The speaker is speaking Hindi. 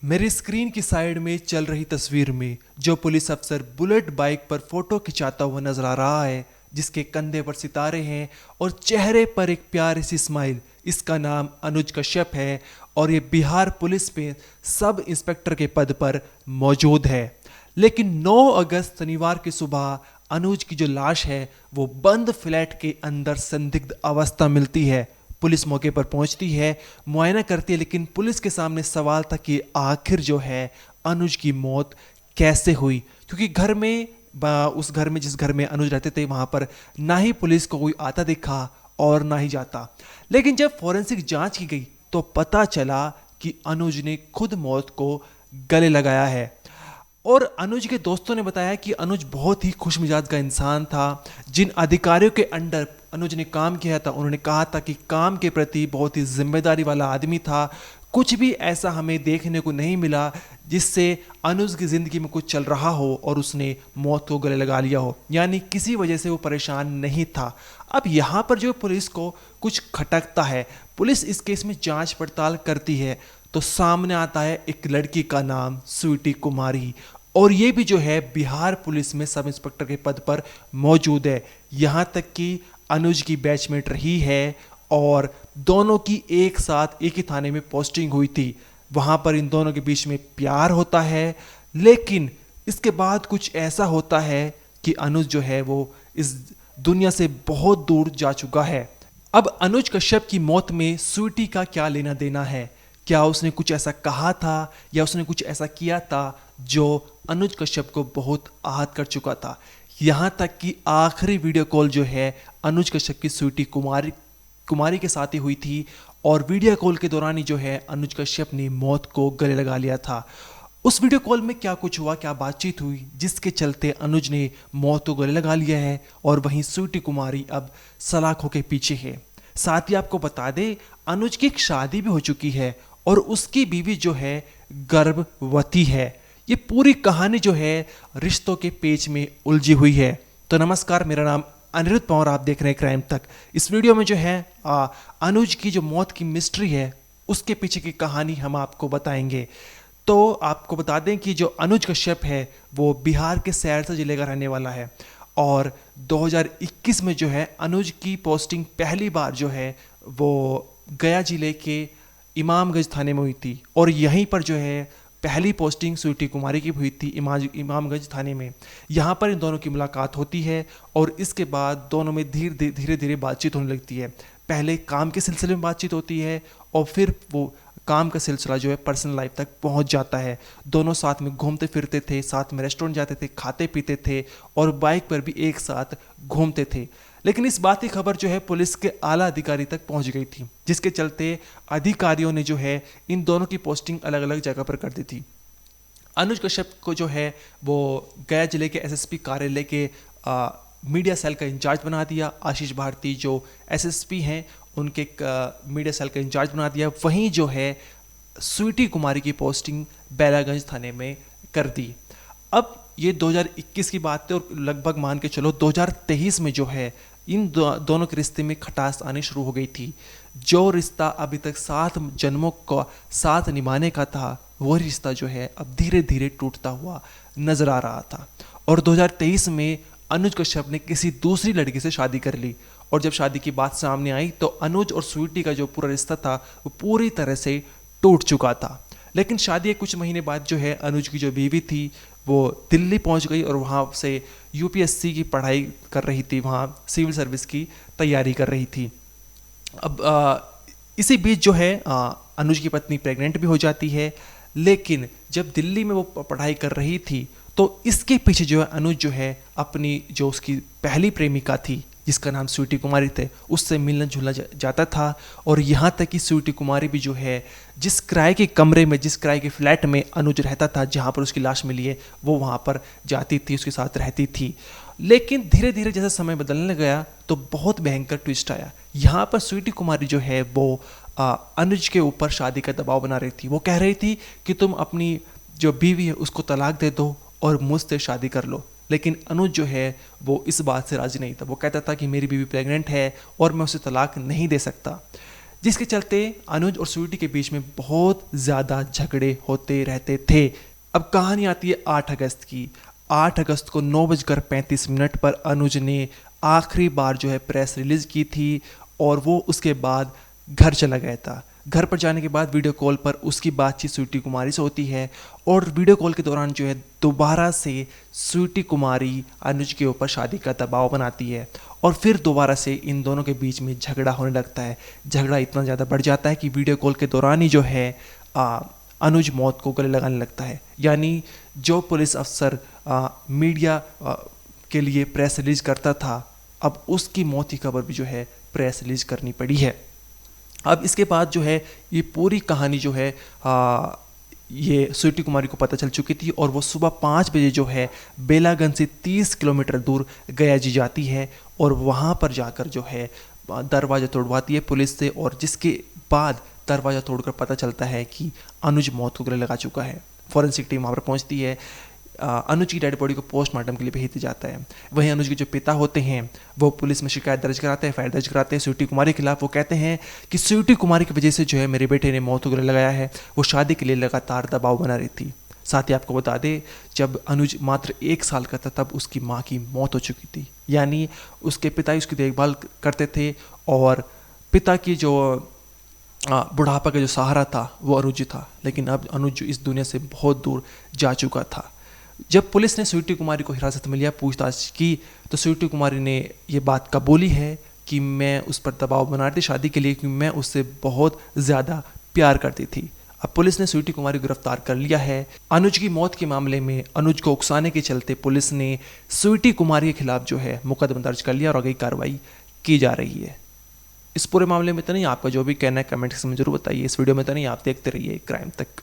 मेरी स्क्रीन की साइड में चल रही तस्वीर में जो पुलिस अफसर बुलेट बाइक पर फोटो खिंचाता हुआ नजर आ रहा है, जिसके कंधे पर सितारे हैं और चेहरे पर एक प्यारी सी स्माइल, इसका नाम अनुज कश्यप है और ये बिहार पुलिस में सब इंस्पेक्टर के पद पर मौजूद है। लेकिन 9 अगस्त शनिवार की सुबह अनुज की जो लाश है वो बंद फ्लैट के अंदर संदिग्ध अवस्था मिलती है। पुलिस मौके पर पहुंचती है, मुआयना करती है, लेकिन पुलिस के सामने सवाल था कि आखिर जो है अनुज की मौत कैसे हुई, क्योंकि घर में उस घर में जिस घर में अनुज रहते थे वहां पर ना ही पुलिस को कोई आता दिखा और ना ही जाता। लेकिन जब फॉरेंसिक जांच की गई तो पता चला कि अनुज ने खुद मौत को गले लगाया है। और अनुज के दोस्तों ने बताया कि अनुज बहुत ही खुशमिजाज का इंसान था। जिन अधिकारियों के अंडर अनुज ने काम किया था उन्होंने कहा था कि काम के प्रति बहुत ही जिम्मेदारी वाला आदमी था। कुछ भी ऐसा हमें देखने को नहीं मिला जिससे अनुज की ज़िंदगी में कुछ चल रहा हो और उसने मौत को गले लगा लिया हो, यानी किसी वजह से वो परेशान नहीं था। अब यहाँ पर जो पुलिस को कुछ खटकता है, पुलिस इस केस में जांच पड़ताल करती है तो सामने आता है एक लड़की का नाम स्वीटी कुमारी, और ये भी जो है बिहार पुलिस में सब इंस्पेक्टर के पद पर मौजूद है। यहाँ तक कि अनुज की बैचमेट रही है और दोनों की एक साथ एक ही थाने में पोस्टिंग हुई थी। वहाँ पर इन दोनों के बीच में प्यार होता है, लेकिन इसके बाद कुछ ऐसा होता है कि अनुज जो है वो इस दुनिया से बहुत दूर जा चुका है। अब अनुज कश्यप की मौत में स्वीटी का क्या लेना देना है? क्या उसने कुछ ऐसा कहा था या उसने कुछ ऐसा किया था जो अनुज कश्यप को बहुत आहत कर चुका था? यहाँ तक कि आखिरी वीडियो कॉल जो है अनुज कश्यप की स्वीटी कुमारी के साथ ही हुई थी और वीडियो कॉल के दौरान ही जो है अनुज कश्यप ने मौत को गले लगा लिया था। उस वीडियो कॉल में क्या कुछ हुआ, क्या बातचीत हुई जिसके चलते अनुज ने मौत को गले लगा लिया है, और वहीं स्वीटी कुमारी अब सलाखों के पीछे है। साथ ही आपको बता दें अनुज की एक शादी भी हो चुकी है और उसकी बीवी जो है गर्भवती है। ये पूरी कहानी जो है रिश्तों के पेच में उलझी हुई है। तो नमस्कार, मेरा नाम अनिरुद्ध पवार, आप देख रहे हैं क्राइम तक। इस वीडियो में जो है अनुज की जो मौत की मिस्ट्री है उसके पीछे की कहानी हम आपको बताएंगे। तो आपको बता दें कि जो अनुज कश्यप है वो बिहार के सहरसा जिले का रहने वाला है और 2021 में जो है अनुज की पोस्टिंग पहली बार जो है वो गया जिले के इमामगंज थाने में हुई थी और यहीं पर जो है पहली पोस्टिंग स्वीटी कुमारी की हुई थी इमामगंज थाने में। यहाँ पर इन दोनों की मुलाकात होती है और इसके बाद दोनों में धीरे धीरे बातचीत होने लगती है। पहले काम के सिलसिले में बातचीत होती है और फिर वो काम का सिलसिला जो है पर्सनल लाइफ तक पहुंच जाता है। दोनों साथ में घूमते फिरते थे, साथ में रेस्टोरेंट जाते थे, खाते पीते थे और बाइक पर भी एक साथ घूमते थे। लेकिन इस बात की खबर जो है पुलिस के आला अधिकारी तक पहुंच गई थी, जिसके चलते अधिकारियों ने जो है इन दोनों की पोस्टिंग अलग अलग जगह पर कर दी थी। अनुज कश्यप को जो है वो गया जिले के एसएसपी कार्यालय के मीडिया सेल का इंचार्ज बना दिया। आशीष भारती जो एसएसपी हैं उनके मीडिया सेल का इंचार्ज बना दिया। वहीं जो है स्वीटी कुमारी की पोस्टिंग बैलागंज थाने में कर दी। अब ये 2021 की बात है और लगभग मान के चलो 2023 में जो है इन दोनों के रिश्ते में खटास आनी शुरू हो गई थी। जो रिश्ता अभी तक 7 जन्मों को साथ निभाने का था वो रिश्ता जो है अब धीरे धीरे टूटता हुआ नजर आ रहा था। और 2023 में अनुज कश्यप ने किसी दूसरी लड़की से शादी कर ली और जब शादी की बात सामने आई तो अनुज और स्वीटी का जो पूरा रिश्ता था वो पूरी तरह से टूट चुका था। लेकिन शादी के कुछ महीने बाद जो है अनुज की जो बीवी थी वो दिल्ली पहुंच गई और वहाँ से यूपीएससी की पढ़ाई कर रही थी, वहाँ सिविल सर्विस की तैयारी कर रही थी। अब इसी बीच जो है अनुज की पत्नी प्रेग्नेंट भी हो जाती है। लेकिन जब दिल्ली में वो पढ़ाई कर रही थी तो इसके पीछे जो है अनुज जो है अपनी जो उसकी पहली प्रेमिका थी जिसका नाम स्वीटी कुमारी थे उससे मिलना जुलना जाता था। और यहाँ तक कि स्वीटी कुमारी भी जो है जिस किराए के कमरे में, जिस किराए के फ्लैट में अनुज रहता था जहाँ पर उसकी लाश मिली है वो वहाँ पर जाती थी, उसके साथ रहती थी। लेकिन धीरे धीरे जैसा समय बदलने गया तो बहुत भयंकर ट्विस्ट आया। यहाँ पर स्वीटी कुमारी जो है वो अनुज के ऊपर शादी का दबाव बना रही थी। वो कह रही थी कि तुम अपनी जो बीवी है उसको तलाक दे दो और मुझसे शादी कर लो। लेकिन अनुज जो है वो इस बात से राजी नहीं था। वो कहता था कि मेरी बीवी प्रेग्नेंट है और मैं उसे तलाक नहीं दे सकता। जिसके चलते अनुज और स्वीटी के बीच में बहुत ज़्यादा झगड़े होते रहते थे। अब कहानी आती है 8 अगस्त की। 8 अगस्त को 9:35 पर अनुज ने आखिरी बार जो है प्रेस रिलीज की थी और वो उसके बाद घर चला गया था। घर पर जाने के बाद वीडियो कॉल पर उसकी बातचीत स्वीटी कुमारी से होती है और वीडियो कॉल के दौरान जो है दोबारा से स्वीटी कुमारी अनुज के ऊपर शादी का दबाव बनाती है और फिर दोबारा से इन दोनों के बीच में झगड़ा होने लगता है। झगड़ा इतना ज़्यादा बढ़ जाता है कि वीडियो कॉल के दौरान ही जो है अनुज मौत को गले लगाने लगता है। यानी जो पुलिस अफसर मीडिया के लिए प्रेस रिलीज करता था, अब उसकी मौत की खबर भी जो है प्रेस रिलीज करनी पड़ी है। अब इसके बाद जो है ये पूरी कहानी जो है ये स्वीटी कुमारी को पता चल चुकी थी और वो सुबह 5 बजे जो है बेलागंज से 30 किलोमीटर दूर गया जी जाती है और वहाँ पर जाकर जो है दरवाज़ा तोड़वाती है पुलिस से और जिसके बाद दरवाज़ा तोड़कर पता चलता है कि अनुज मौत को गले लगा चुका है। फॉरेंसिक टीम वहाँ पर पहुँचती है। अनुज की डेड बॉडी को पोस्टमार्टम के लिए भेज दिया जाता है। वहीं अनुज के जो पिता होते हैं वो पुलिस में शिकायत दर्ज कराते हैं, फायर दर्ज कराते हैं स्वीटी कुमारी के खिलाफ। वो कहते हैं कि स्वीटी कुमारी की वजह से जो है मेरे बेटे ने मौत को गले लगाया है। वो शादी के लिए लगातार दबाव बना रही थी। साथ ही आपको बता दें, जब अनुज मात्र 1 साल का था तब उसकी माँ की मौत हो चुकी थी। यानी उसके पिता उसकी देखभाल करते थे और पिता की जो बुढ़ापा का जो सहारा था वो अनुज था। लेकिन अब अनुज इस दुनिया से बहुत दूर जा चुका था। जब पुलिस ने स्वीटी कुमारी को हिरासत में लिया, पूछताछ की, तो स्वीटी कुमारी ने ये बात कबूली है कि मैं उस पर दबाव बना रही थी शादी के लिए, क्योंकि मैं उससे बहुत ज़्यादा प्यार करती थी। अब पुलिस ने स्वीटी कुमारी को गिरफ्तार कर लिया है। अनुज की मौत के मामले में अनुज को उकसाने के चलते पुलिस ने स्वीटी कुमारी के खिलाफ जो है मुकदमा दर्ज कर लिया और आगे कार्रवाई की जा रही है। इस पूरे मामले में तो नहीं, आपका जो भी कहना है कमेंट सेक्शन में जरूर बताइए। इस वीडियो में तो नहीं, आप देखते रहिए क्राइम तक।